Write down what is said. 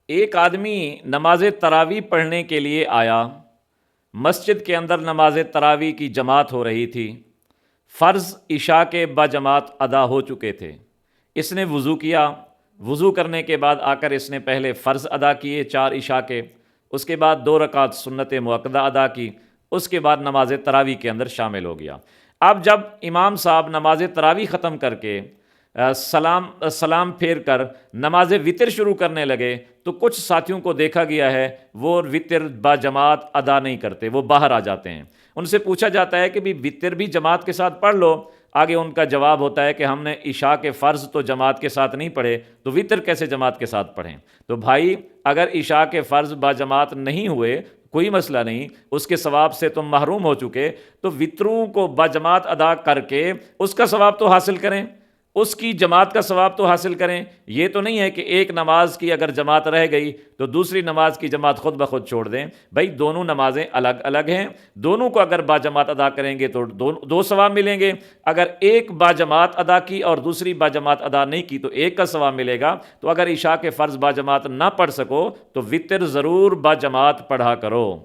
ایک آدمی نماز تراویح پڑھنے کے لیے آیا، مسجد کے اندر نماز تراویح کی جماعت ہو رہی تھی، فرض عشاء کے باجماعت ادا ہو چکے تھے۔ اس نے وضو کیا، وضو کرنے کے بعد آ کر اس نے پہلے فرض ادا کیے 4 عشاء کے، اس کے بعد 2 رکعت سنت مؤکدہ ادا کی، اس کے بعد نماز تراویح کے اندر شامل ہو گیا۔ اب جب امام صاحب نماز تراویح ختم کر کے سلام پھیر کر نماز وطر شروع کرنے لگے تو کچھ ساتھیوں کو دیکھا گیا ہے وہ وطر با جماعت ادا نہیں کرتے، وہ باہر آ جاتے ہیں۔ ان سے پوچھا جاتا ہے کہ بھی وطر بھی جماعت کے ساتھ پڑھ لو، آگے ان کا جواب ہوتا ہے کہ ہم نے عشاء کے فرض تو جماعت کے ساتھ نہیں پڑھے تو وطر کیسے جماعت کے ساتھ پڑھیں؟ تو بھائی اگر عشاء کے فرض با جماعت نہیں ہوئے کوئی مسئلہ نہیں، اس کے ثواب سے تم محروم ہو چکے، تو وطروں کو با جماعت ادا کر کے اس کا ثواب تو حاصل کریں، اس کی جماعت کا ثواب تو حاصل کریں۔ یہ تو نہیں ہے کہ ایک نماز کی اگر جماعت رہ گئی تو دوسری نماز کی جماعت خود بخود چھوڑ دیں۔ بھائی دونوں نمازیں الگ الگ ہیں، دونوں کو اگر با جماعت ادا کریں گے تو دو ثواب ملیں گے، اگر ایک با جماعت ادا کی اور دوسری با جماعت ادا نہیں کی تو ایک کا ثواب ملے گا۔ تو اگر عشاء کے فرض با جماعت نہ پڑھ سکو تو وطر ضرور با جماعت پڑھا کرو۔